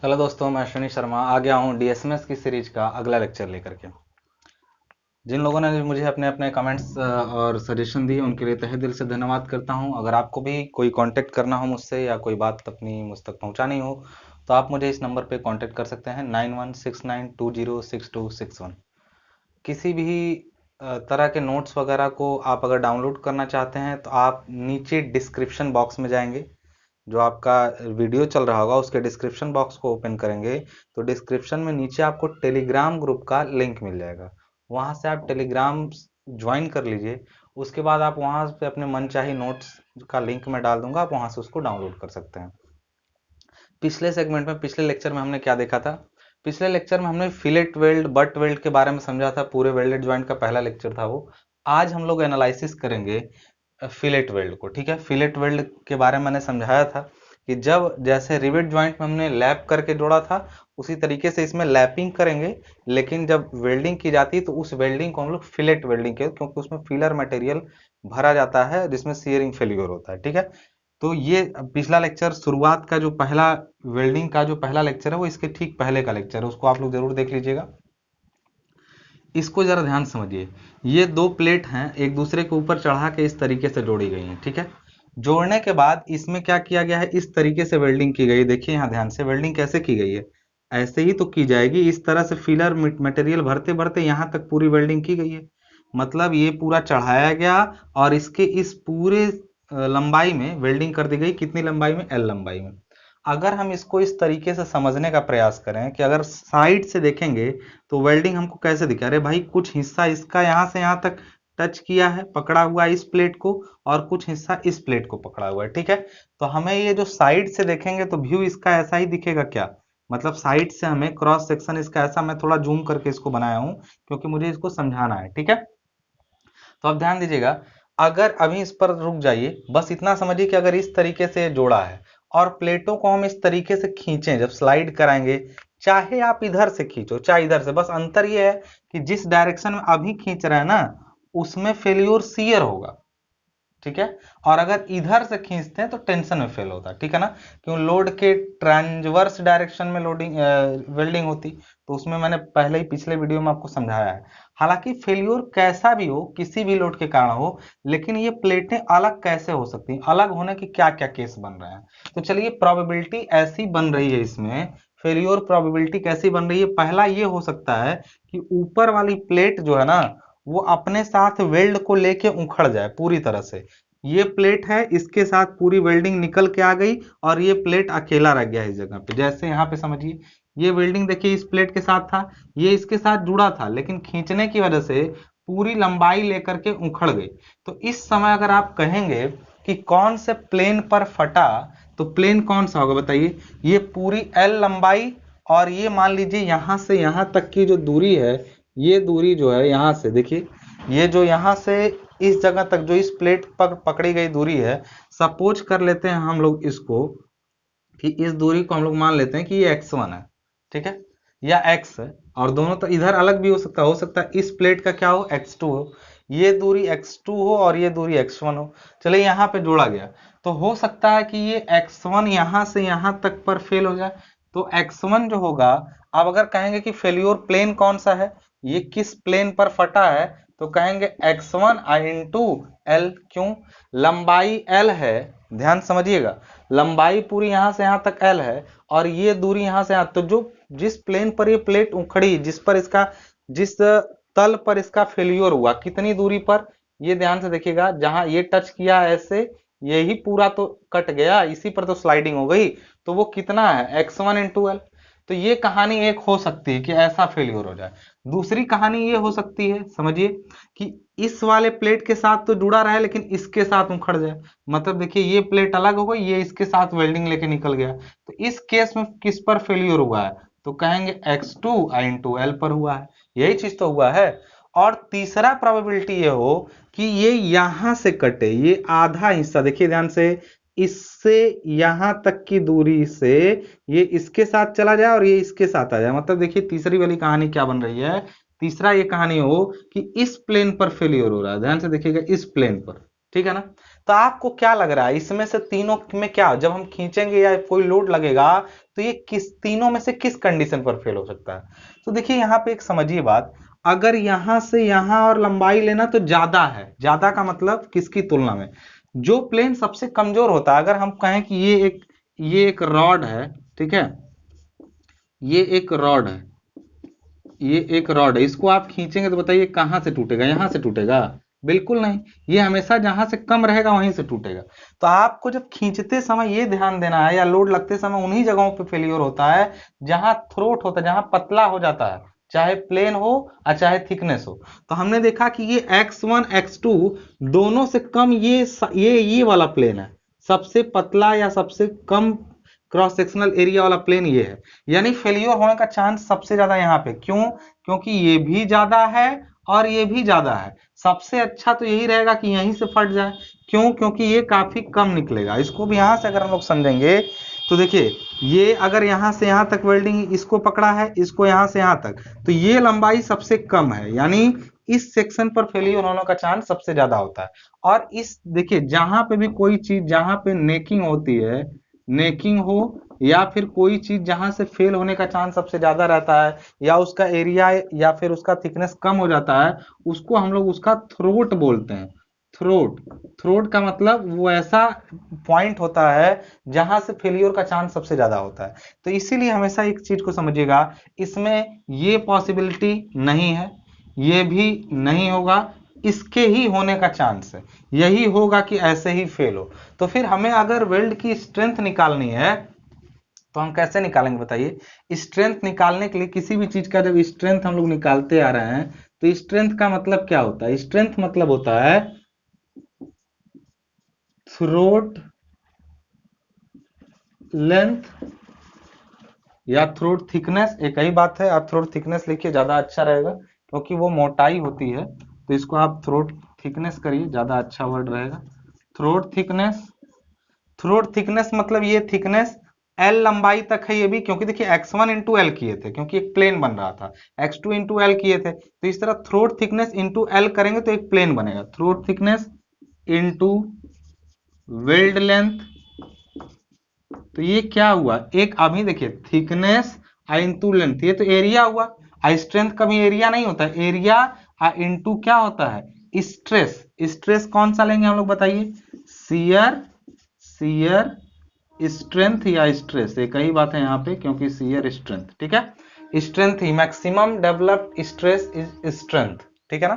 Hello दोस्तों, मैं अश्विनी शर्मा आ गया हूँ डीएसएमएस की सीरीज का अगला लेक्चर लेकर के। जिन लोगों ने मुझे अपने अपने कमेंट्स और सजेशन दिए उनके लिए तहे दिल से धन्यवाद करता हूँ। अगर आपको भी कोई कांटेक्ट करना हो मुझसे या कोई बात अपनी मुझ तक पहुँचानी हो तो आप मुझे इस नंबर पे कांटेक्ट कर सकते हैं 9169206261। किसी भी तरह के नोट्स वगैरह को आप अगर डाउनलोड करना चाहते हैं तो आप नीचे डिस्क्रिप्शन बॉक्स में जाएंगे। जो आपका वीडियो चल रहा होगा उसके डिस्क्रिप्शन बॉक्स को ओपन करेंगे तो डिस्क्रिप्शन में नीचे आपको टेलीग्राम ग्रुप का लिंक मिल जाएगा। वहां से आप टेलीग्राम ज्वाइन कर लीजिए। उसके बाद आप वहां पे अपने मनचाही नोट्स का लिंक मैं डाल दूंगा, आप वहां से उसको डाउनलोड कर सकते हैं। पिछले सेगमेंट में, पिछले लेक्चर में हमने क्या देखा था? पिछले लेक्चर में हमने फिलेट वेल्ड, बट वेल्ड के बारे में समझा था। पूरे वेल्डेड ज्वाइंट का पहला लेक्चर था वो। आज हम लोग एनालिसिस करेंगे फिलेट वेल्ड को। ठीक है, फिलेट वेल्ड के बारे में मैंने समझाया था कि जब जैसे रिवेट ज्वाइंट में हमने लैप करके जोड़ा था उसी तरीके से इसमें लैपिंग करेंगे, लेकिन जब वेल्डिंग की जाती है तो उस वेल्डिंग को हम लोग फिलेट वेल्डिंग के, क्योंकि उसमें फिलर मटेरियल भरा जाता है जिसमें सीयरिंग फेल्योर होता है। ठीक है, तो ये पिछला लेक्चर शुरुआत का जो पहला वेल्डिंग का जो पहला लेक्चर है वो इसके ठीक पहले का लेक्चर है, उसको आप लोग जरूर देख लीजिएगा। इसको जरा ध्यान से समझिए। ये दो प्लेट हैं, एक दूसरे के ऊपर चढ़ा के इस तरीके से जोड़ी गई हैं। ठीक है, जोड़ने के बाद इसमें क्या किया गया है, इस तरीके से वेल्डिंग की गई है। देखिए यहाँ ध्यान से, वेल्डिंग कैसे की गई है, ऐसे ही तो की जाएगी। इस तरह से फिलर मटेरियल भरते भरते यहाँ तक पूरी वेल्डिंग की गई है। मतलब ये पूरा चढ़ाया गया और इसके इस पूरे लंबाई में वेल्डिंग कर दी गई। कितनी लंबाई में? एल लंबाई में। अगर हम इसको इस तरीके से समझने का प्रयास करें कि अगर साइड से देखेंगे तो वेल्डिंग हमको कैसे दिखा? अरे भाई, कुछ हिस्सा इसका यहां से यहां तक टच किया है, पकड़ा हुआ है इस प्लेट को, और कुछ हिस्सा इस प्लेट को पकड़ा हुआ है। ठीक है, तो हमें ये जो साइड से देखेंगे तो व्यू इसका ऐसा ही दिखेगा क्या? मतलब साइड से हमें क्रॉस सेक्शन इसका ऐसा, मैं थोड़ा जूम करके इसको बनाया हूं क्योंकि मुझे इसको समझाना है। ठीक है, तो अब ध्यान दीजिएगा। अगर अभी इस पर रुक जाइए, बस इतना समझिए कि अगर इस तरीके से जोड़ा है और प्लेटों को हम इस तरीके से खींचें, जब स्लाइड कराएंगे, चाहे आप इधर से खींचो चाहे इधर से, बस अंतर यह है कि जिस डायरेक्शन में अभी खींच रहे हैं ना उसमें फेल्योर सीयर होगा। ठीक है, और अगर इधर से खींचते हैं तो टेंशन में फेल होता है। ठीक है ना, क्यों? लोड के ट्रांसवर्स डायरेक्शन में लोडिंग वेल्डिंग होती, तो उसमें मैंने पहले ही पिछले वीडियो में आपको समझाया है। हालांकि फेल्योर कैसा भी हो, किसी भी लोड के कारण हो, लेकिन ये प्लेटें अलग कैसे हो सकती हैं, अलग होने के क्या क्या केस बन रहे हैं? तो चलिए, प्रोबेबिलिटी ऐसी बन रही है इसमें। फेल्योर प्रोबेबिलिटी कैसी बन रही है? पहला ये हो सकता है कि ऊपर वाली प्लेट जो है ना वो अपने साथ वेल्ड को लेके उखड़ जाए पूरी तरह से। ये प्लेट है, इसके साथ पूरी वेल्डिंग निकल के आ गई और ये प्लेट अकेला रह गया इस जगह पे। जैसे यहाँ पे समझिए, ये वेल्डिंग देखिए इस प्लेट के साथ था, ये इसके साथ जुड़ा था, लेकिन खींचने की वजह से पूरी लंबाई लेकर के उखड़ गई। तो इस समय अगर आप कहेंगे कि कौन से प्लेन पर फटा, तो प्लेन कौन सा होगा बताइए? ये पूरी एल लंबाई, और ये मान लीजिए यहां से यहां तक की जो दूरी है, ये दूरी जो है यहां से देखिए, ये जो यहां से इस जगह तक जो इस प्लेट पर पकड़ी गई दूरी है, सपोज कर लेते हैं हम लोग इसको कि इस दूरी को हम लोग मान लेते हैं कि ये x1 है। ठीक है, या x है, और दोनों तो इधर अलग भी हो सकता है इस प्लेट का क्या हो, x2 हो, ये दूरी x2 हो और ये दूरी x1 हो। चलिए यहाँ पे जोड़ा गया, तो हो सकता है कि ये x1 यहां से यहां तक पर फेल हो जाए। तो x1 जो होगा, अब अगर कहेंगे कि फेल्योर प्लेन कौन सा है, ये किस प्लेन पर फटा है, तो कहेंगे x1 इंटू एल। क्यों? लंबाई l है, ध्यान समझिएगा, लंबाई पूरी यहां से यहां तक l है और ये दूरी यहां से यहां, तो जो जिस प्लेन पर ये प्लेट उखड़ी, जिस पर इसका, जिस तल पर इसका फेल्योर हुआ, कितनी दूरी पर, ये ध्यान से देखिएगा, जहां ये टच किया ऐसे, यही पूरा तो कट गया, इसी पर तो स्लाइडिंग हो गई, तो वो कितना है, x1 इंटू एल। तो ये कहानी एक हो सकती है कि ऐसा फेल्योर हो जाए। दूसरी कहानी ये हो सकती है, समझिए, कि इस वाले प्लेट के साथ तो जुड़ा रहा है लेकिन इसके साथ उखड़ जाए। मतलब देखिए, ये प्लेट अलग हो गई, ये इसके साथ वेल्डिंग लेके निकल गया, तो इस केस में किस पर फेल्योर हुआ है, तो कहेंगे x2 इंटू एल पर हुआ है। यही चीज तो हुआ है। और तीसरा प्रोबेबिलिटी ये हो कि ये यहां से कटे, ये आधा हिस्सा देखिए ध्यान से, इससे यहां तक की दूरी से ये इसके साथ चला जाए और ये इसके साथ आ जाए। मतलब देखिए तीसरी वाली कहानी क्या बन रही है, तीसरा ये कहानी हो कि इस प्लेन पर फेलियर हो रहा है, ध्यान से देखिएगा, इस प्लेन पर। ठीक है ना, तो आपको क्या लग रहा है इसमें से तीनों में क्या, जब हम खींचेंगे या कोई लोड लगेगा तो ये किस तीनों में से किस कंडीशन पर फेल हो सकता है? तो देखिए यहाँ पे एक समझिए बात, अगर यहां से यहां और लंबाई लेना तो ज्यादा है, ज्यादा का मतलब किसकी तुलना में, जो प्लेन सबसे कमजोर होता है, अगर हम कहें कि ये एक रॉड है, ठीक है, ये एक रॉड है, ये एक रॉड है, इसको आप खींचेंगे तो बताइए कहां से टूटेगा? यहां से टूटेगा? बिल्कुल नहीं, ये हमेशा जहां से कम रहेगा वहीं से टूटेगा। तो आपको जब खींचते समय ये ध्यान देना है, या लोड लगते समय उन्हीं जगहों पे फेलियर होता है जहां थ्रोट होता है, जहां पतला हो जाता है, चाहे प्लेन हो और चाहे थिकनेस हो। तो हमने देखा कि ये x1 x2 दोनों से कम ये वाला प्लेन है, सबसे पतला या सबसे कम क्रॉस सेक्शनल एरिया वाला प्लेन ये है, यानी फेलियर होने का चांस सबसे ज्यादा यहाँ पे। क्यों? क्योंकि ये भी ज्यादा है और ये भी ज्यादा है। सबसे अच्छा तो यही रहेगा कि यहीं से फट जाए। क्यों? क्योंकि ये काफी कम निकलेगा। इसको भी यहां से अगर हम लोग समझेंगे तो देखिए, ये अगर यहां से यहां तक वेल्डिंग इसको पकड़ा है, इसको यहां से यहां तक, तो ये लंबाई सबसे कम है, यानी इस सेक्शन पर फेलियर होने का चांस सबसे ज्यादा होता है। और इस देखिए, जहां पे भी कोई चीज जहां पे नेकिंग होती है, नेकिंग हो या फिर कोई चीज जहां से फेल होने का चांस सबसे ज्यादा रहता है, या उसका एरिया या फिर उसका थिकनेस कम हो जाता है, उसको हम लोग उसका थ्रोट बोलते हैं। थ्रोट, थ्रोट का मतलब वो ऐसा पॉइंट होता है जहां से फेलियर का चांस सबसे ज्यादा होता है। तो इसीलिए हमेशा एक चीज को समझिएगा, इसमें ये पॉसिबिलिटी नहीं है, ये भी नहीं होगा, इसके ही होने का चांस है, यही होगा कि ऐसे ही फेल हो। तो फिर हमें अगर वेल्ड की स्ट्रेंथ निकालनी है तो हम कैसे निकालेंगे बताइए? स्ट्रेंथ निकालने के लिए किसी भी चीज का जब स्ट्रेंथ हम लोग निकालते आ रहे हैं तो स्ट्रेंथ का मतलब क्या होता है? स्ट्रेंथ मतलब होता है थ्रोट लेंथ या थ्रोट थिकनेस, एक ही बात है। आप थ्रोट थिकनेस लिखिए, ज्यादा अच्छा रहेगा, क्योंकि वो मोटाई होती है, तो इसको आप थ्रोट थिकनेस करिए, ज्यादा अच्छा वर्ड रहेगा। थ्रोट थिकनेस, थ्रोट थिकनेस मतलब ये थिकनेस L लंबाई तक है ये भी, क्योंकि देखिए x1 इंटू एल किए थे क्योंकि एक प्लेन बन रहा था, x2 इंटू एल किए थे, तो इस तरह थ्रोट थिकनेस इंटू एल करेंगे तो एक प्लेन बनेगा। Throat thickness into weld length, तो ये क्या हुआ? एक अभी देखिए थिकनेस इंटू लेंथ, ये तो एरिया हुआ। स्ट्रेंथ कभी एरिया नहीं होता, एरिया इंटू क्या होता है? स्ट्रेस। स्ट्रेस कौन सा लेंगे हम लोग बताइए? शियर, शियर स्ट्रेंथ या स्ट्रेस, एक ही बात है यहाँ पे, क्योंकि शियर स्ट्रेंथ, ठीक है, strength he maximum developed stress is strength, ठीक है ना।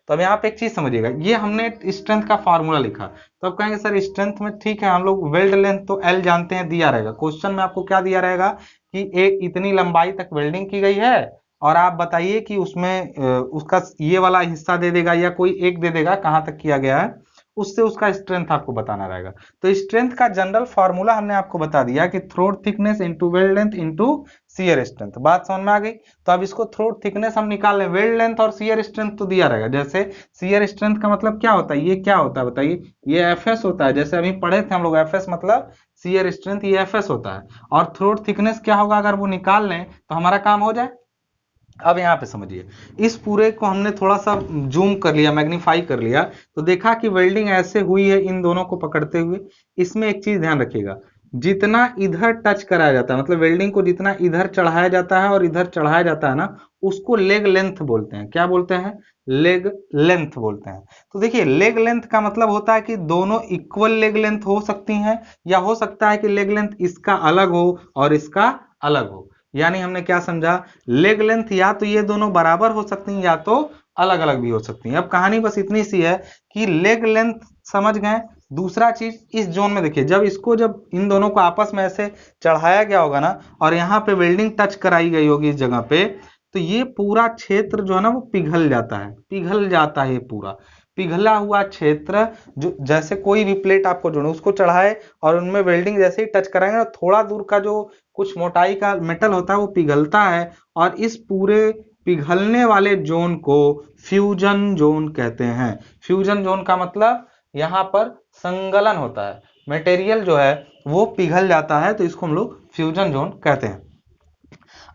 तो अब यहाँ पे एक चीज समझिएगा, ये हमने स्ट्रेंथ का फार्मूला लिखा, तो अब कहेंगे सर स्ट्रेंथ में ठीक है, हम लोग वेल्ड लेंथ तो एल जानते हैं, दिया रहेगा क्वेश्चन में, आपको क्या दिया रहेगा कि एक इतनी लंबाई तक वेल्डिंग की गई है, और आप बताइए कि उसमें उसका ये वाला हिस्सा दे देगा या कोई एक दे देगा कहां तक किया गया है, उससे उसका स्ट्रेंथ आपको बताना रहेगा। तो स्ट्रेंथ का जनरल फार्मूला हमने आपको बता दिया कि throat thickness into weld length into shear strength. बात समझ में आ गई? तो अब इसको थ्रोट थिकनेस हम निकाल लें, वेल्ड लेंथ और शियर स्ट्रेंथ तो दिया रहेगा। जैसे शियर स्ट्रेंथ का मतलब क्या होता है, ये क्या होता है बताइए? ये एफएस होता है, जैसे अभी पढ़े थे हम लोग, एफएस मतलब शियर स्ट्रेंथ, ये एफएस होता है। और थ्रोट थिकनेस क्या होगा? अगर वो निकाल लें तो हमारा काम हो जाए। अब यहाँ पे समझिए, इस पूरे को हमने थोड़ा सा जूम कर लिया, मैग्नीफाई कर लिया, तो देखा कि वेल्डिंग ऐसे हुई है इन दोनों को पकड़ते हुए। इसमें एक चीज ध्यान रखिएगा, जितना इधर टच कराया जाता है, मतलब वेल्डिंग को जितना इधर चढ़ाया जाता है और इधर चढ़ाया जाता है ना, उसको लेग लेंथ बोलते हैं। क्या बोलते हैं? लेग लेंथ बोलते हैं। तो देखिए, लेग लेंथ का मतलब होता है कि दोनों इक्वल लेग लेंथ हो सकती हैं, या हो सकता है कि लेग लेंथ इसका अलग हो और इसका अलग हो। यानी हमने क्या समझा? लेग लेंथ या तो ये दोनों बराबर हो सकती हैं या तो अलग अलग भी हो सकती हैं। अब कहानी बस इतनी सी है कि लेग लेंथ समझ गए। दूसरा चीज, इस जोन में देखिए, जब इन दोनों को आपस में ऐसे चढ़ाया गया होगा ना, और यहाँ पे वेल्डिंग टच कराई गई होगी इस जगह पे, तो ये पूरा क्षेत्र जो है ना वो पिघल जाता है, पिघल जाता है। ये पूरा पिघला हुआ क्षेत्र, जो जैसे कोई भी प्लेट आपको जोड़े उसको चढ़ाए और उनमें वेल्डिंग जैसे ही टच कराएंगे ना, थोड़ा दूर का जो कुछ मोटाई का मेटल होता है वो पिघलता है, और इस पूरे पिघलने वाले जोन को फ्यूजन जोन कहते हैं। फ्यूजन जोन का मतलब यहाँ पर संगलन होता है, मटेरियल जो है वो पिघल जाता है, तो इसको हम लोग फ्यूजन जोन कहते हैं।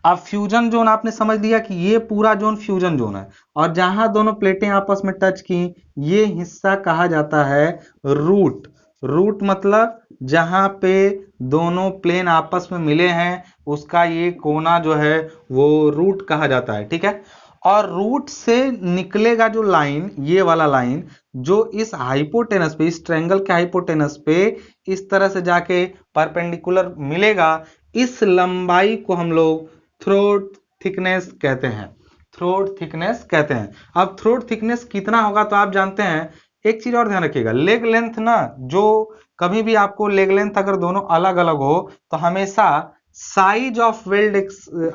अब फ्यूजन जोन आपने समझ लिया कि ये पूरा जोन फ्यूजन जोन है, और जहां दोनों प्लेटें आपस में टच की, ये हिस्सा कहा जाता है रूट। रूट मतलब जहां पे दोनों प्लेन आपस में मिले हैं, उसका ये कोना जो है वो रूट कहा जाता है, ठीक है। और रूट से निकलेगा जो लाइन, ये वाला लाइन जो इस हाइपोटेनस पे, इस ट्रायंगल के हाइपोटेनस पे इस तरह से जाके परपेंडिकुलर मिलेगा, इस लंबाई को हम लोग थ्रोट थिकनेस कहते हैं, थ्रोट थिकनेस कहते हैं। अब थ्रोट थिकनेस कितना होगा तो आप जानते हैं, एक चीज और ध्यान रखिएगा, लेग लेंथ ना, जो कभी भी आपको लेग लेंथ अगर दोनों अलग अलग हो तो हमेशा साइज ऑफ वेल्ड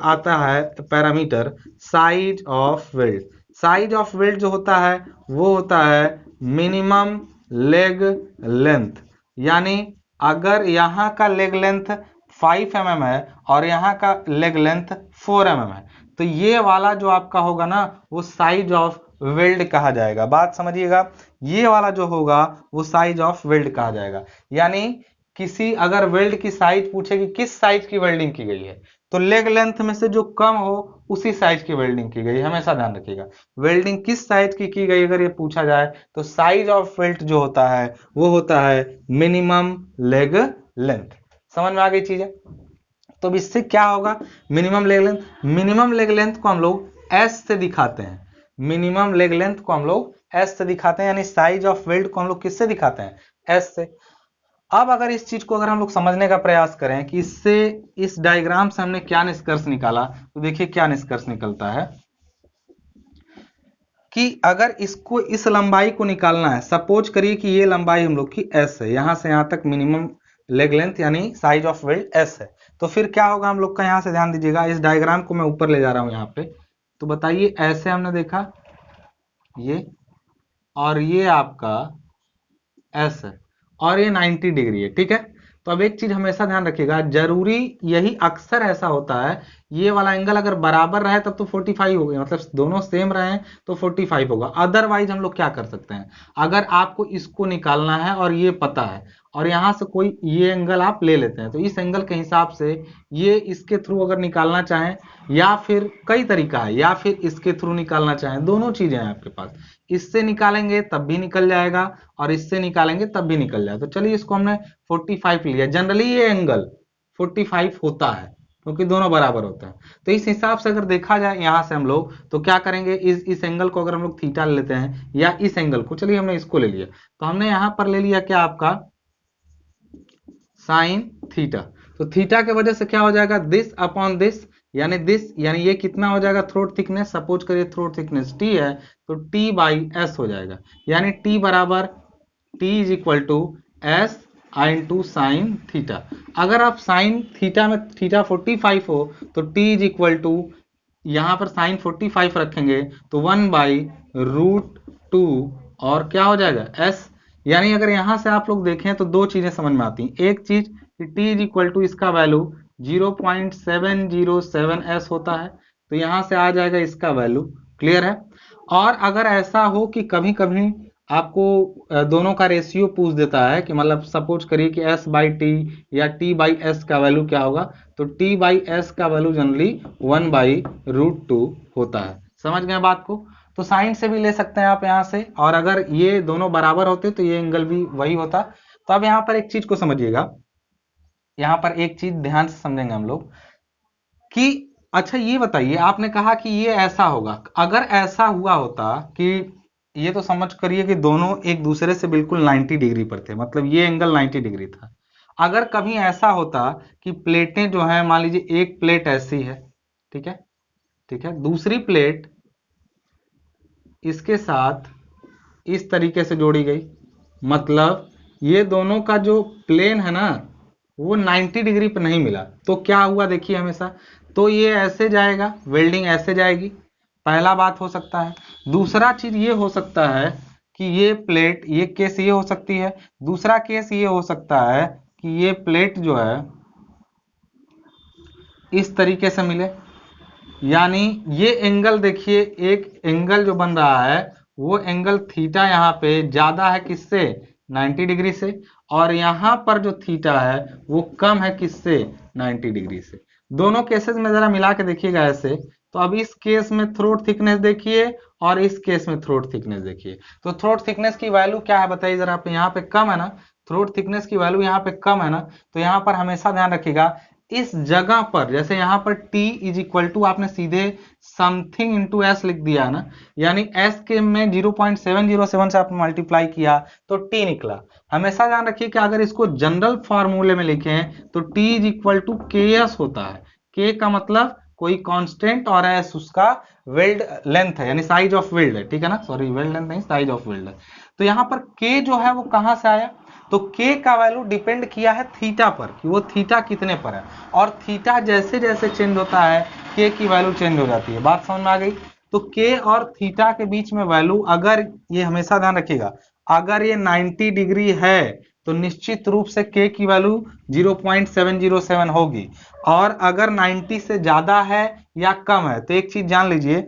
आता है parameter, size of weld. Size of weld जो होता है वो होता है मिनिमम लेग लेंथ। यानी अगर यहाँ का लेग लेंथ 5 mm है और यहाँ का लेग लेंथ 4 mm है, तो ये वाला जो आपका होगा ना वो साइज ऑफ वेल्ड कहा जाएगा। बात समझिएगा, ये वाला जो होगा वो साइज ऑफ वेल्ड कहा जाएगा। यानी किसी अगर वेल्ड की साइज पूछेगी किस साइज की वेल्डिंग की गई है, तो लेग लेंथ में से जो कम हो उसी साइज की वेल्डिंग की गई, हमेशा ध्यान रखिएगा। वेल्डिंग किस साइज की गई अगर ये पूछा जाए तो साइज ऑफ वेल्ड जो होता है वो होता है मिनिमम लेग लेंथ। समझ में आ गई चीज है? तो अब इससे क्या होगा, minimum leg length, minimum leg length को हम लोग एस से दिखाते हैं, मिनिमम लेग लेंथ को हम लोग एस से दिखाते हैं, यानी साइज ऑफ वेल्ड को हम लोग किससे दिखाते हैं, एस से। अब अगर इस चीज को अगर हम लोग समझने का प्रयास करें कि इससे, इस डायग्राम से हमने क्या निष्कर्ष निकाला, तो देखिए क्या निष्कर्ष निकलता है कि अगर इसको, इस लंबाई को निकालना है, सपोज करिए कि ये लंबाई हम लोग की एस है, यहां से यहां तक मिनिमम लेग लेंथ यानी साइज ऑफ वेल्ड एस है, तो फिर क्या होगा हम लोग का, यहां से ध्यान दीजिएगा, इस डायग्राम को मैं ऊपर ले जा रहा हूं यहाँ पे, तो बताइए ऐसे हमने देखा ये, और ये आपका एस है, और ये 90 डिग्री है, ठीक है। तो अब एक चीज हमेशा ध्यान रखिएगा, जरूरी यही अक्सर ऐसा होता है, ये वाला एंगल अगर बराबर रहे तब तो 45 हो गया, मतलब दोनों सेम रहे तो 45 होगा। अदरवाइज हम लोग क्या कर सकते हैं, अगर आपको इसको निकालना है और ये पता है और यहां से कोई ये एंगल आप ले लेते हैं, तो इस एंगल के हिसाब से ये इसके थ्रू अगर निकालना चाहें, या फिर कई तरीका है, या फिर इसके थ्रू निकालना चाहें, दोनों चीजें हैं आपके पास, इससे निकालेंगे तब भी निकल जाएगा और इससे निकालेंगे तब भी निकल जाएगा। तो चलिए इसको हमने 45 लिया, जनरली ये एंगल 45 होता है क्योंकि दोनों बराबर होते हैं। तो इस हिसाब से अगर देखा जाए यहां से हम लोग तो क्या करेंगे, इस एंगल को अगर हम लोग थीटा ले लेते हैं, या इस एंगल को, चलिए हमने इसको ले लिया, तो हमने यहां पर ले लिया क्या आपका साइन थीटा। तो थीटा के वजह से क्या हो जाएगा, दिस अपॉन दिस, यानी दिस, यानी ये कितना हो जाएगा थ्रोट थिकनेस, सपोज करिए थ्रोट थिकनेस टी है तो टी बाई एस हो जाएगा, यानी टी बराबर T is equal to S I into sine theta. अगर आप साइन थीटा में थीटा 45 हो तो टी इज इक्वल टू, यहां पर साइन 45 रखेंगे तो 1/√2 और क्या हो जाएगा एस। यानी अगर यहां से आप लोग देखें तो दो चीजें समझ में आती हैं, एक चीज कि टी इज इक्वल टू इसका वैल्यू 0.707 होता है, तो यहां से आ जाएगा इसका वैल्यू, क्लियर है। और अगर ऐसा हो कि कभी कभी आपको दोनों का रेशियो पूछ देता है कि मतलब सपोज करिए कि s बाई टी या t बाई एस का वैल्यू क्या होगा, तो t बाई एस का वैल्यू जनरली 1/√2 होता है। समझ गए बात को? तो साइन से भी ले सकते हैं आप यहां से, और अगर ये दोनों बराबर होते तो ये एंगल भी वही होता। तो अब यहां पर एक चीज को समझिएगा, यहां पर एक चीज ध्यान से समझेंगे हम लोग कि अच्छा ये बताइए, आपने कहा कि ये ऐसा होगा, अगर ऐसा हुआ होता कि ये तो समझ करिए कि दोनों एक दूसरे से बिल्कुल 90 डिग्री पर थे, मतलब ये एंगल 90 डिग्री था। अगर कभी ऐसा होता कि प्लेटें जो है, मान लीजिए एक प्लेट ऐसी है, ठीक है, ठीक है, दूसरी प्लेट इसके साथ इस तरीके से जोड़ी गई, मतलब ये दोनों का जो प्लेन है ना वो 90 डिग्री पर नहीं मिला, तो क्या हुआ देखिए हमेशा, तो ये ऐसे जाएगा, वेल्डिंग ऐसे जाएगी, पहला बात हो सकता है। दूसरा चीज ये हो सकता है कि ये प्लेट, ये केस ये हो सकती है, दूसरा केस ये हो सकता है कि ये प्लेट जो है इस तरीके से मिले, यानी ये एंगल देखिए, एक एंगल जो बन रहा है वो एंगल थीटा यहाँ पे ज्यादा है किससे, 90 डिग्री से, और यहाँ पर जो थीटा है वो कम है किससे, 90 डिग्री से। दोनों केसेस में जरा मिला के देखिएगा ऐसे, तो अब इस केस में थ्रोट थिकनेस देखिए और इस केस में थ्रोट थिकनेस देखिए, तो थ्रोट थिकनेस की वैल्यू क्या है बताइए जरा, आप यहाँ पे कम है ना, थ्रोट थिकनेस की वैल्यू यहाँ पे कम है ना, तो यहाँ पर हमेशा ध्यान रखिएगा इस जगह पर, जैसे यहाँ पर t इज इक्वल टू आपने सीधे समथिंग इंटू एस लिख दिया ना, यानी s के में 0.707 से आपने मल्टीप्लाई किया तो t निकला। हमेशा ध्यान रखिए कि अगर इसको जनरल फार्मूले में लिखें तो t is equal to K S होता है। k का मतलब कोई कांस्टेंट और s उसका वेल्ड लेंथ है, यानी साइज ऑफ वेल्ड है, ठीक है ना, सॉरी वेल्ड लेंथ नहीं, साइज ऑफ वेल्ड है। तो यहाँ पर k जो है वो कहां से आया, तो k का वैल्यू डिपेंड किया है थीटा पर, कि वो थीटा कितने पर है, और थीटा जैसे जैसे चेंज होता है k की वैल्यू चेंज हो जाती है। बात समझ में आ गई। तो k और थीटा के बीच में वैल्यू, अगर ये हमेशा ध्यान रखिएगा, अगर ये 90 डिग्री है तो निश्चित रूप से k की वैल्यू 0.707 होगी, और अगर 90 से ज्यादा है या कम है, तो एक चीज जान लीजिए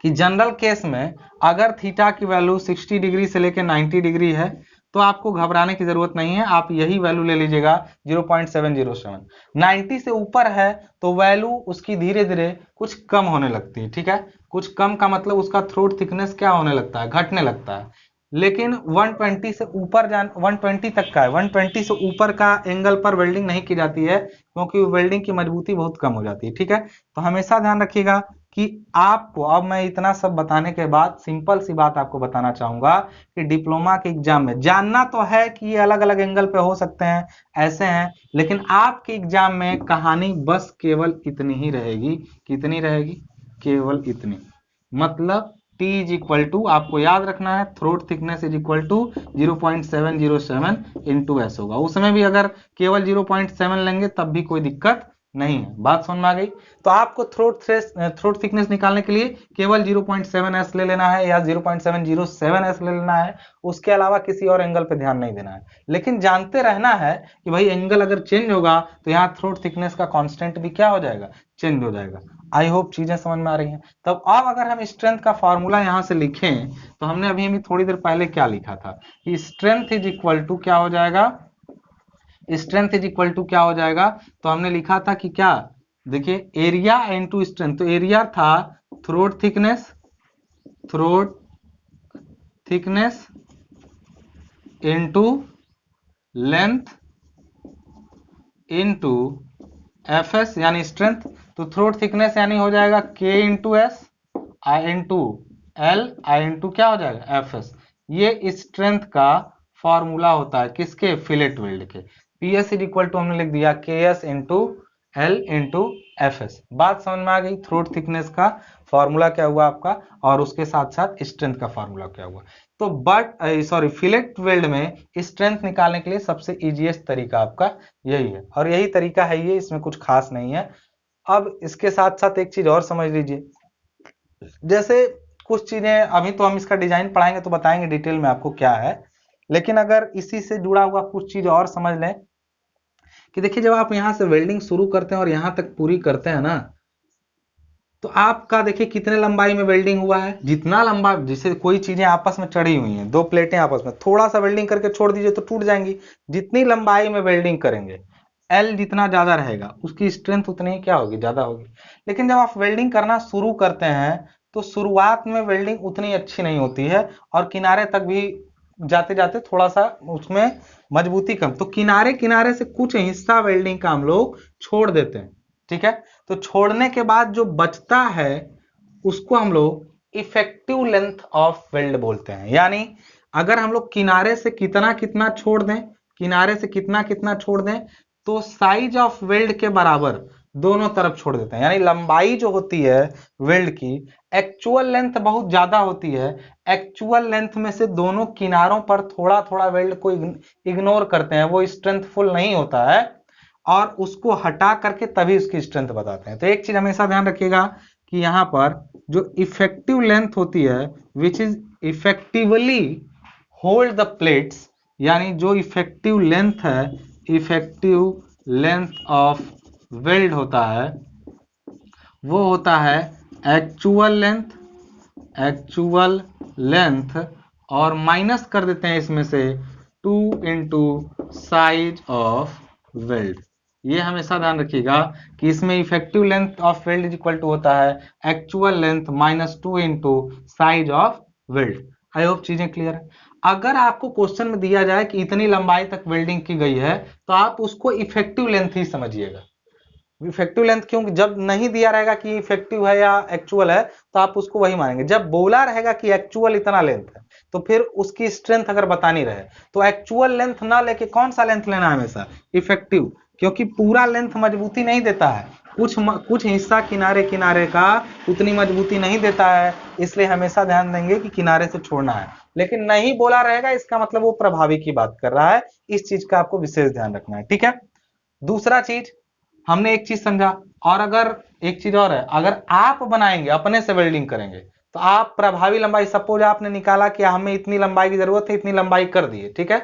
कि जनरल केस में अगर थीटा की वैल्यू 60 डिग्री से लेकर 90 डिग्री है तो आपको घबराने की जरूरत नहीं है, आप यही वैल्यू ले लीजिएगा 0.707। 90 से ऊपर है तो वैल्यू उसकी धीरे धीरे कुछ कम होने लगती है, ठीक है, कुछ कम का मतलब उसका थ्रोट थिकनेस क्या होने लगता है, घटने लगता है। लेकिन 120 से ऊपर 120 तक का है, 120 से ऊपर का एंगल पर वेल्डिंग नहीं की जाती है, क्योंकि वेल्डिंग की मजबूती बहुत कम हो जाती है, ठीक है। तो हमेशा ध्यान रखिएगा कि आपको, अब मैं इतना सब बताने के बाद सिंपल सी बात आपको बताना चाहूंगा कि डिप्लोमा के एग्जाम में जानना तो है कि ये अलग अलग एंगल पे हो सकते हैं, ऐसे हैं, लेकिन आपके एग्जाम में कहानी बस केवल इतनी ही रहेगी। कितनी रहेगी, केवल इतनी, मतलब T इज इक्वल टू, आपको याद रखना है, throat thickness is equal to 0.707 into S होगा। उसमें भी अगर केवल 0.7 लेंगे तब भी कोई दिक्कत नहीं है। बात समझ में आ गई। तो आपको थ्रोट थिकनेस निकालने के लिए केवल 0.7s ले लेना है या 0.707s ले लेना है, उसके अलावा किसी और एंगल पे ध्यान नहीं देना है। लेकिन जानते रहना है कि भाई एंगल अगर चेंज होगा तो यहाँ थ्रोट थिकनेस का कांस्टेंट भी क्या हो जाएगा, चेंज हो जाएगा। आई होप चीजें समझ में आ रही हैं। तब अब अगर हम स्ट्रेंथ का फॉर्मूला यहां से लिखें तो हमने अभी थोड़ी देर पहले क्या लिखा था कि स्ट्रेंथ इज इक्वल टू क्या हो जाएगा, स्ट्रेंथ इज इक्वल टू क्या हो जाएगा, तो हमने लिखा था कि क्या, देखिए एरिया इनटू स्ट्रेंथ, तो एरिया था throat thickness, throat thickness into length into FS यानी स्ट्रेंथ। तो थ्रोट थिकनेस यानी हो जाएगा k into S I into L I into क्या हो जाएगा एफ एस। ये स्ट्रेंथ का फॉर्मूला होता है किसके, फिलेट वेल्ड के। P S is equal to हमने लिख दिया K S into L into F S. बात समझ में आ गई, थ्रोट थिकनेस का फॉर्मूला क्या हुआ आपका, और उसके साथ साथ स्ट्रेंथ का फॉर्मूला क्या हुआ। तो फिलेट वेल्ड में स्ट्रेंथ निकालने के लिए सबसे इजीएस्ट तरीका आपका यही है, और यही तरीका है ये, इसमें कुछ खास नहीं है। अब इसके साथ साथ एक चीज और समझ लीजिए, जैसे कुछ चीजें अभी तो हम इसका डिजाइन पढ़ाएंगे तो बताएंगे डिटेल में आपको क्या है, लेकिन अगर इसी से जुड़ा हुआ कुछ चीज और समझ लें कि देखिए जब आप यहां से वेल्डिंग शुरू करते हैं और यहां तक पूरी करते हैं ना, तो आपका देखिए कितने लंबाई में वेल्डिंग हुआ है, जितना लंबा, जैसे कोई चीजें आपस में चढ़ी हुई हैं, दो प्लेटें आपस में, थोड़ा सा वेल्डिंग करके छोड़ दीजिए तो टूट जाएंगी। जितनी लंबाई में वेल्डिंग करेंगे एल जितना ज्यादा रहेगा उसकी स्ट्रेंथ उतनी ही क्या होगी, ज्यादा होगी। लेकिन जब आप वेल्डिंग करना शुरू करते हैं तो शुरुआत में वेल्डिंग उतनी अच्छी नहीं होती है, और किनारे तक भी जाते जाते थोड़ा सा उसमें मजबूती कम, तो किनारे किनारे से कुछ हिस्सा वेल्डिंग का हम लोग छोड़ देते हैं, ठीक है। तो छोड़ने के बाद जो बचता है उसको हम लोग इफेक्टिव लेंथ ऑफ वेल्ड बोलते हैं। यानी अगर हम लोग किनारे से कितना कितना छोड़ दें, किनारे से कितना कितना छोड़ दें, तो साइज ऑफ वेल्ड के बराबर दोनों तरफ छोड़ देते हैं। यानी लंबाई जो होती है वेल्ड की, एक्चुअल लेंथ बहुत ज्यादा होती है, एक्चुअल लेंथ में से दोनों किनारों पर थोड़ा थोड़ा वेल्ड को इग्नोर करते हैं, वो स्ट्रेंथफुल नहीं होता है, और उसको हटा करके तभी उसकी स्ट्रेंथ बताते हैं। तो एक चीज हमेशा ध्यान रखिएगा कि यहां पर जो इफेक्टिव लेंथ होती है which is effectively hold the plates, यानी जो इफेक्टिव लेंथ है, इफेक्टिव लेंथ ऑफ वेल्ड होता है वो होता है एक्चुअल लेंथ, एक्चुअल लेंथ, और माइनस कर देते हैं इसमें से 2 इंटू साइज ऑफ वेल्ड। ये हमेशा ध्यान रखिएगा कि इसमें effective length of weld is equal to होता है actual length minus 2 into size of weld. I hope चीजें क्लियर है। अगर आपको क्वेश्चन में दिया जाए कि इतनी लंबाई तक वेल्डिंग की गई है तो आप उसको इफेक्टिव लेंथ ही समझिएगा। इफेक्टिव लेंथ क्योंकि जब नहीं दिया रहेगा कि इफेक्टिव है या एक्चुअल है तो आप उसको वही मानेंगे। जब बोला रहेगा कि एक्चुअल इतना लेंथ है तो फिर उसकी स्ट्रेंथ अगर बतानी रहे तो एक्चुअल लेंथ ना लेके कौन सा लेंथ लेना है हमेशा, इफेक्टिव, क्योंकि पूरा लेंथ मजबूती नहीं देता है, कुछ हिस्सा किनारे किनारे का उतनी मजबूती नहीं देता है, इसलिए हमेशा ध्यान देंगे कि किनारे से छोड़ना है। लेकिन नहीं बोला रहेगा इसका मतलब वो प्रभावी की बात कर रहा है, इस चीज का आपको विशेष ध्यान रखना है। ठीक है, दूसरा चीज हमने एक चीज समझा, और अगर एक चीज और है, अगर आप बनाएंगे अपने से वेल्डिंग करेंगे तो आप प्रभावी लंबाई, सपोज आपने निकाला कि हमें इतनी लंबाई की जरूरत है, इतनी लंबाई कर दिए, ठीक है,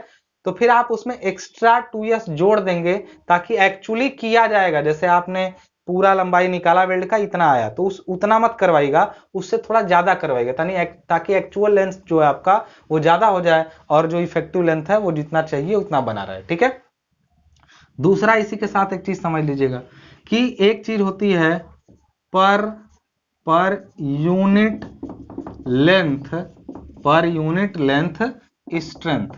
तो फिर आप उसमें एक्स्ट्रा 2s जोड़ देंगे ताकि एक्चुअली किया जाएगा। जैसे आपने पूरा लंबाई निकाला वेल्ड का इतना आया तो उस उतना मत करवाइएगा, उससे थोड़ा ज्यादा करवाइएगा ताकि एक्चुअल लेंथ जो है आपका वो ज्यादा हो जाए और जो इफेक्टिव लेंथ है वो जितना चाहिए उतना बना रहे। ठीक है, दूसरा इसी के साथ एक चीज समझ लीजिएगा कि एक चीज होती है per unit length, per unit length strength.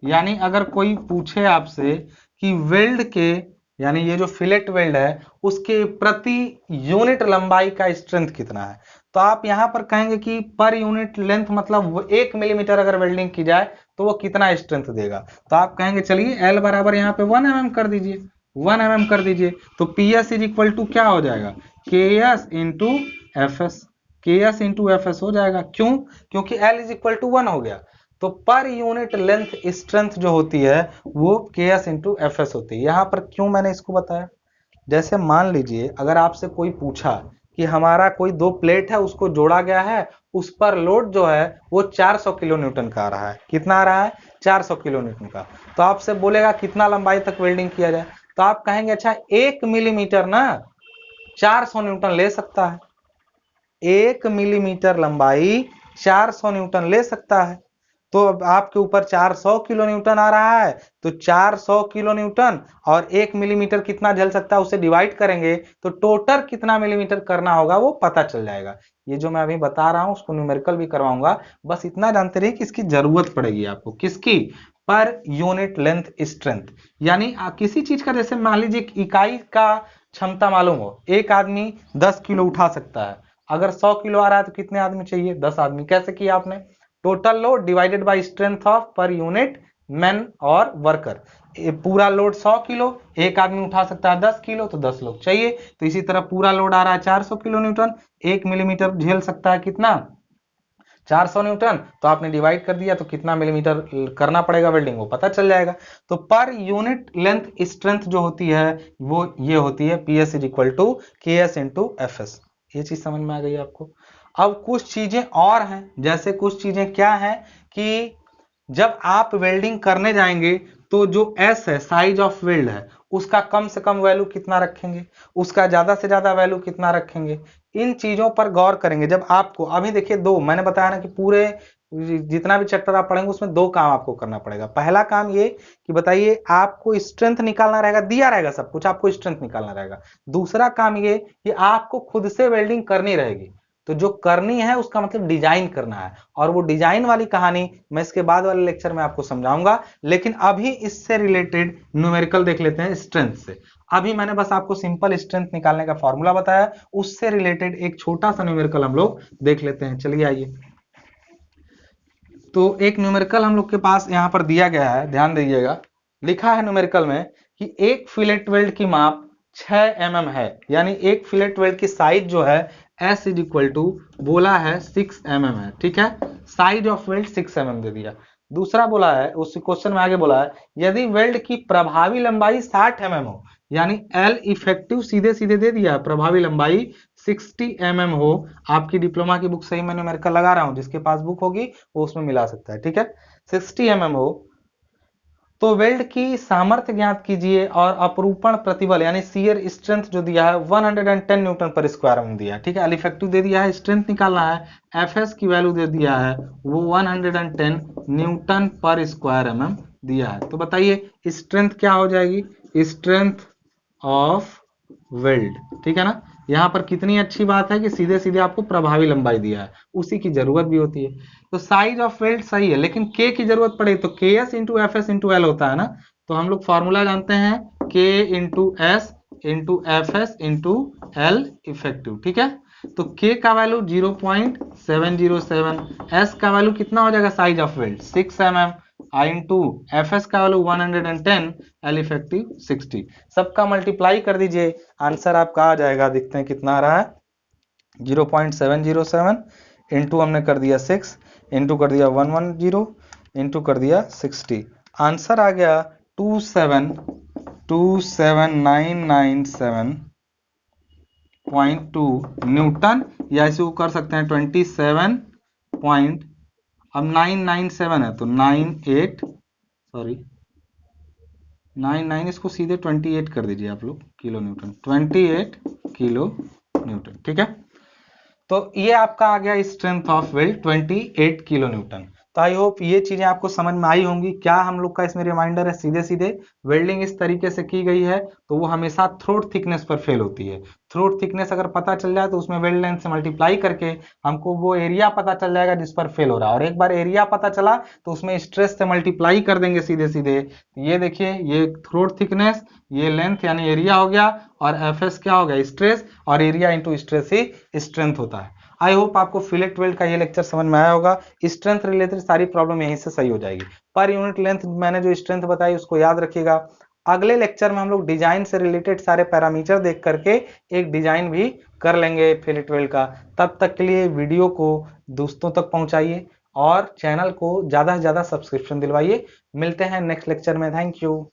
यानी अगर कोई पूछे आपसे कि वेल्ड के, यानी ये जो फिलेट वेल्ड है उसके प्रति यूनिट लंबाई का स्ट्रेंथ कितना है, तो आप यहां पर कहेंगे कि पर यूनिट लेंथ मतलब 1 मिलीमीटर अगर वेल्डिंग की जाए तो वो कितना स्ट्रेंथ देगा। तो आप कहेंगे चलिए एल बराबर यहाँ पे 1 mm कर दीजिए, 1 mm कर दीजिए, तो P S is equal to क्या हो जाएगा, K S into F S, K S into F S हो जाएगा। क्यों, क्योंकि एल इज इक्वल टू 1 हो गया। तो पर यूनिट लेंथ स्ट्रेंथ जो होती है वो के एस इंटू एफ एस होती है। यहां पर क्यों मैंने इसको बताया, जैसे मान लीजिए अगर आपसे कोई पूछा कि हमारा कोई 2 प्लेट है उसको जोड़ा गया है, उस पर लोड जो है वो 400 किलो न्यूटन का आ रहा है। कितना आ रहा है, 400 किलो न्यूटन का। तो आपसे बोलेगा कितना लंबाई तक वेल्डिंग किया जाए, तो आप कहेंगे अच्छा 1 मिलीमीटर ना 400 न्यूटन ले सकता है, 1 मिलीमीटर लंबाई 400 न्यूटन ले सकता है। तो अब आपके ऊपर 400 किलो न्यूटन आ रहा है, तो 400 किलो न्यूटन और 1 मिलीमीटर कितना झेल सकता है उसे डिवाइड करेंगे तो टोटल कितना मिलीमीटर करना होगा वो पता चल जाएगा। ये जो मैं अभी बता रहा हूं उसको न्यूमेरिकल भी करवाऊंगा, बस इतना जानते रहिए कि इसकी जरूरत पड़ेगी आपको, किसकी, पर यूनिट लेंथ स्ट्रेंथ। यानी किसी चीज का, जैसे मान लीजिए इकाई का क्षमता मालूम हो, एक आदमी 10 किलो उठा सकता है, अगर 100 किलो आ रहा है तो कितने आदमी चाहिए, 10 आदमी। कैसे किया आपने, total load divided by strength of per unit man और वर्कर। पूरा लोड 100 किलो, एक आदमी उठा सकता है 10 किलो, तो 10 लोग चाहिए। तो इसी तरह पूरा लोड आ रहा है 400 किलो न्यूटन, 1 मिलीमीटर झेल सकता है कितना, 400 न्यूटन, तो आपने डिवाइड कर दिया तो कितना मिलीमीटर करना पड़ेगा वेल्डिंग वो पता चल जाएगा। तो पर यूनिट लेंथ स्ट्रेंथ जो होती है वो ये होती है P S is equal to K S into F S. ये चीज समझ में आ गई आपको। अब कुछ चीजें और हैं, जैसे कुछ चीजें क्या है कि जब आप वेल्डिंग करने जाएंगे तो जो एस है, साइज ऑफ वेल्ड है, उसका कम से कम वैल्यू कितना रखेंगे, उसका ज्यादा से ज्यादा वैल्यू कितना रखेंगे, इन चीजों पर गौर करेंगे। जब आपको अभी देखिए दो मैंने बताया ना कि पूरे जितना भी चैप्टर आप पढ़ेंगे उसमें 2 काम आपको करना पड़ेगा। पहला काम ये कि बताइए आपको स्ट्रेंथ निकालना रहेगा, दिया रहेगा सब कुछ, आपको स्ट्रेंथ निकालना रहेगा। दूसरा काम ये कि आपको खुद से वेल्डिंग करनी रहेगी, तो जो करनी है उसका मतलब डिजाइन करना है, और वो डिजाइन वाली कहानी मैं इसके बाद वाले लेक्चर में आपको समझाऊंगा। लेकिन अभी इससे रिलेटेड न्यूमेरिकल देख लेते हैं स्ट्रेंथ से। अभी मैंने बस आपको सिंपल स्ट्रेंथ निकालने का फॉर्मूला बताया, उससे रिलेटेड एक छोटा सा न्यूमेरिकल हम लोग देख लेते हैं। चलिए आइए, तो एक न्यूमेरिकल हम लोग के पास यहाँ पर दिया गया है, ध्यान दीजिएगा। लिखा है न्यूमेरिकल में कि एक फिलेट वेल्ड की माप 6 mm है, यानी एक फिलेट वेल्ड की साइज जो है S इज इक्वल टू बोला है 6 mm है। ठीक है, साइज ऑफ वेल्ड 6 mm दे दिया। दूसरा बोला है, उस क्वेश्चन में आगे बोला है यदि वेल्ड की प्रभावी लंबाई 60 mm हो, यानी L इफेक्टिव सीधे सीधे दे दिया, प्रभावी लंबाई 60 mm हो। आपकी डिप्लोमा की बुक सही मैं न्यूमेरिकल लगा रहा हूं, जिसके पास बुक होगी वो उसमें मिला सकता है। ठीक है, 60 mm हो तो वेल्ड की सामर्थ्य ज्ञात कीजिए और अपरूपण प्रतिबल यानी शियर स्ट्रेंथ जो दिया है 110 न्यूटन पर स्क्वायर एमएम दिया है। ठीक है, एल इफेक्टिव दे दिया है, स्ट्रेंथ निकालना है, एफएस की वैल्यू दे दिया है वो 110 न्यूटन पर स्क्वायर एमएम दिया है। तो बताइए स्ट्रेंथ क्या हो जाएगी, स्ट्रेंथ ऑफ वेल्ड। ठीक है ना, यहाँ पर कितनी अच्छी बात है कि सीधे सीधे आपको प्रभावी लंबाई दिया है, उसी की जरूरत भी होती है। तो साइज ऑफ वेल्ड सही है, लेकिन के की जरूरत पड़े तो के S into F S into L होता है ना। तो हम लोग फॉर्मूला जानते हैं के into S into F S into L effective, ठीक है। तो k का वैल्यू 0.707, s का वैल्यू कितना हो जाएगा size of weld 6 mm, I into F S का वैल्यू 110, एल इफेक्टिव 60। सबका मल्टीप्लाई कर दीजिए, आंसर आपका आ जाएगा। देखते हैं कितना आ रहा है, 0.707 इंटू हमने कर दिया 6 इंटू कर दिया 110 इंटू कर दिया 60, आंसर आ गया 2727997.2 न्यूटन, या इसे वो कर सकते हैं 27 पॉइंट, अब 997 है तो 99 इसको सीधे 28 कर दीजिए आप लोग, किलो न्यूटन, 28 किलो न्यूटन, ठीक है। तो ये आपका आ गया strength of weld 28 kilo Newton. तो आई होप ये चीजें आपको समझ में आई होंगी। क्या हम लोग का इसमें रिमाइंडर है, सीधे सीधे वेल्डिंग इस तरीके से की गई है तो वो हमेशा थ्रोट थिकनेस पर फेल होती है। थ्रोट थिकनेस अगर पता चल जाए तो उसमें वेल्ड लेंथ से मल्टीप्लाई करके हमको वो एरिया पता चल जाएगा जिस पर फेल हो रहा है, और एक बार एरिया पता चला तो उसमें स्ट्रेस से मल्टीप्लाई कर देंगे सीधे सीधे। ये देखिए, ये थ्रोट थिकनेस, ये लेंथ यानी एरिया हो गया, और एफ एस क्या हो गया स्ट्रेस, और एरिया इंटू स्ट्रेस ही स्ट्रेंथ होता है। आई होप आपको फिलेट वेल्ड का ये लेक्चर समझ में आया होगा। स्ट्रेंथ रिलेटेड सारी प्रॉब्लम यहीं से सही हो जाएगी। पर यूनिट लेंथ मैंने जो स्ट्रेंथ बताई उसको याद रखिएगा। अगले लेक्चर में हम लोग डिजाइन से रिलेटेड सारे पैरामीटर देख करके एक डिजाइन भी कर लेंगे फिलेट वेल्ड का। तब तक के लिए वीडियो को दोस्तों तक पहुंचाइए और चैनल को ज्यादा से ज्यादा सब्सक्रिप्शन दिलवाइए। मिलते हैं नेक्स्ट लेक्चर में, थैंक यू।